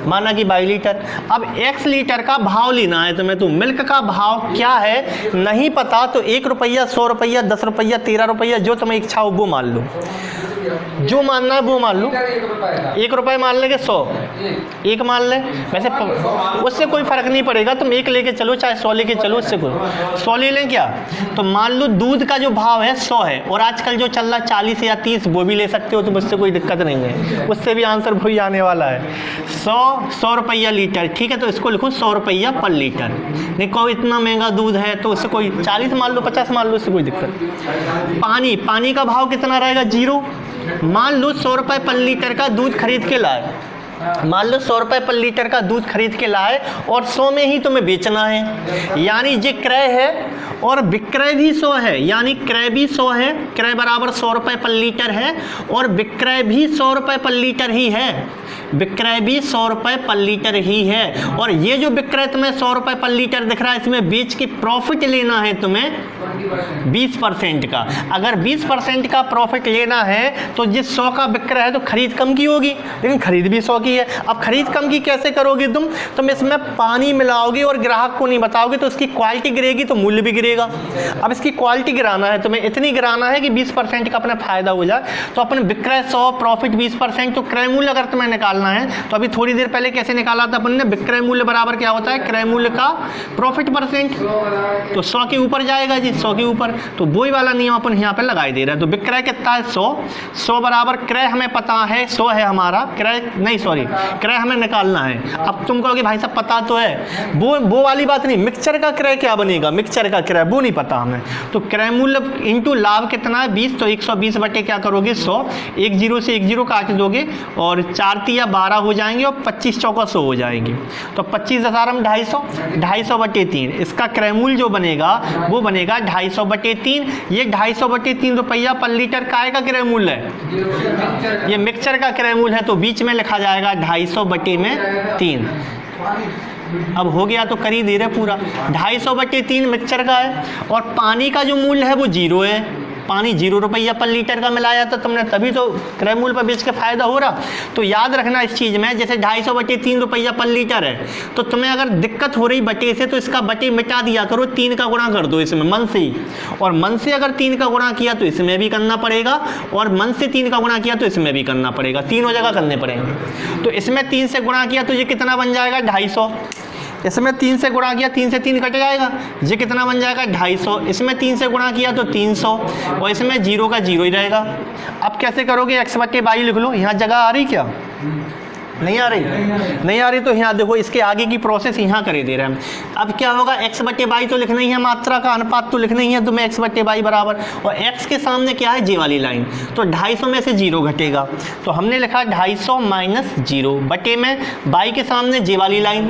माना कि 22 लीटर। अब x लीटर का भाव लेना है तुम्हें। तो मिल्क का भाव क्या है नहीं पता, तो 1 रुपया, 100 रुपया, 10 रुपया, 13 रुपया, जो तुम्हें इच्छा हो वो मान लो, जो मानना है वो मान लो। 1 रुपये मान लेंगे, 100 एक मान लें, वैसे उससे कोई फ़र्क नहीं पड़ेगा। तुम 1 लेके चलो चाहे 100 लेके चलो, उससे कोई 100 ले लें क्या। तो मान लो दूध का जो भाव है 100 है, और आजकल जो चल रहा 40 या 30 वो भी ले सकते हो, तो मुझसे कोई दिक्कत नहीं है, उससे भी आंसर वही आने वाला है। 100 रुपया लीटर, ठीक है। तो इसको लिखो 100 रुपया पर लीटर। नहीं कहो इतना महंगा दूध है तो उससे कोई 40 मान लो, 50 मान लो, उससे कोई दिक्कत। पानी का भाव कितना रहेगा? 0। मान लो 100 रुपये पर लीटर का दूध खरीद के लाए, मान लो 100 रुपये पर लीटर का दूध खरीद के लाए और 100 में ही तुम्हें बेचना है, यानी ये क्रय है और विक्रय भी 100 है, यानी क्रय भी 100 है। क्रय बराबर 100 रुपये पर लीटर है और विक्रय भी 100 रुपये पर लीटर ही है। विक्रय भी 100 रुपये पर लीटर ही है। और ये जो विक्रय तुम्हें 100 रुपये पर लीटर दिख रहा है, इसमें बेच के प्रॉफिट लेना है तुम्हें 20% का। अगर 20% का प्रॉफिट लेना है तो जिस 100 का विक्रय है तो खरीद कम की होगी, लेकिन खरीद भी 100 की है। अब खरीद कम की कैसे करोगे तुम इसमें पानी मिलाओगे और ग्राहक को नहीं बताओगे, तो इसकी क्वालिटी गिरेगी तो मूल्य भी गिरेगा। अब इसकी क्वालिटी गिराना है तुम्हें, इतनी गिराना है कि 20% का अपना फायदा हो जाए। तो अपन विक्रय 100, प्रॉफिट 20%, तो क्रय मूल्य अगर तुम्हें निकालना है तो अभी थोड़ी देर पहले कैसे निकाला था अपन ने? विक्रय मूल्य बराबर क्या होता है? क्रय मूल्य का प्रॉफिट %। तो 100 के ऊपर जाएगा जी, 100 के ऊपर। तो वही वाला नियम अपन यहाँ पे लगाई दे रहा है। तो विक्रय कितना है? 100 बराबर क्रय हमें पता है 100 है हमारा, क्रय नहीं सॉरी क्रय हमें निकालना है। अब तुम कहोगे भाई साहब पता तो है, वो वाली बात नहीं। मिक्सचर का क्रय क्या बनेगा? मिक्सचर का क्रय वो नहीं पता हमें। तो क्रय मूल्य इंटू लाभ कितना है? 20। तो 120 बटे क्या करोगे? 100। 1 0 से 1 0 काट दोगे और 4 3 12 हो जाएंगे और 25 चौका 100 हो जाएंगे। तो 25,000 हम 250, 250 बटे 3। इसका क्रय मूल्य जो बनेगा वो बनेगा 250 बटे 3। ये 250 बटे 3 रुपया पर लीटर काय का क्रय मूल्य है? ये मिक्सचर का क्रय मूल्य है। तो बीच में लिखा जाएगा 250 बटे में 3। अब हो गया तो कर ही दे रहे पूरा। 250 बटे 3 मिक्सचर का है और पानी का जो मूल्य है वो 0 है। पानी 0 रुपया पर लीटर का मिलाया तो तुमने, तभी तो क्रय मूल्य पर बेच के फ़ायदा हो रहा। तो याद रखना इस चीज़ में, जैसे 250 बटे 3 रुपया पर लीटर है, तो तुम्हें अगर दिक्कत हो रही बटे से तो इसका बटे मिटा दिया करो, 3 का गुणा कर दो इसमें मन से ही, और मन से अगर 3 का गुणा किया तो इसमें भी करना पड़ेगा, और मन से 3 का गुणा किया तो इसमें भी करना पड़ेगा, तीनों जगह करने पड़ेंगे। तो इसमें 3 से गुणा किया तो ये कितना बन जाएगा 250, इसमें 3 से गुणा किया 3 से 3 कट जाएगा, ये कितना बन जाएगा 250, इसमें 3 से गुणा किया तो 300, और इसमें 0 का 0 ही रहेगा। अब कैसे करोगे, x बटे बाई लिख लो, यहाँ जगह आ रही क्या, नहीं आ रही, नहीं आ रही, तो यहाँ देखो इसके आगे की प्रोसेस यहाँ करे दे रहे हैं हम। अब क्या होगा, x बटे बाई तो लिखना ही है, मात्रा का अनुपात तो लिखना ही है, तो मैं x बटे बाई बराबर, और x के सामने क्या है जे वाली लाइन, तो 250 में से 0 घटेगा, तो हमने लिखा 250 माइनस 0 बटे में बाई के सामने जे वाली लाइन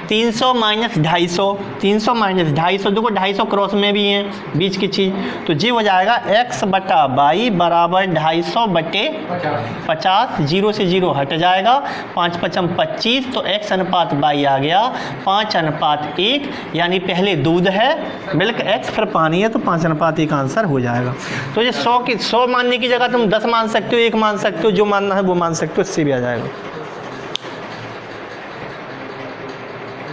300 माइनस 250, 300 माइनस 250, देखो 250 क्रॉस में भी है बीच की चीज़, तो ये हो जाएगा x बटा बाई बराबर 250 बटे 50, 0 से 0 हट जाएगा, 5 पचम 25, तो x अनुपात बाई आ गया 5:1, यानी पहले दूध है मिल्क x, फिर पानी है, तो 5:1 आंसर हो जाएगा। तो ये 100 मानने की जगह तुम 10 मान सकते हो, 1 मान सकते हो, जो मानना है वो मान सकते हो, इससे भी आ जाएगा।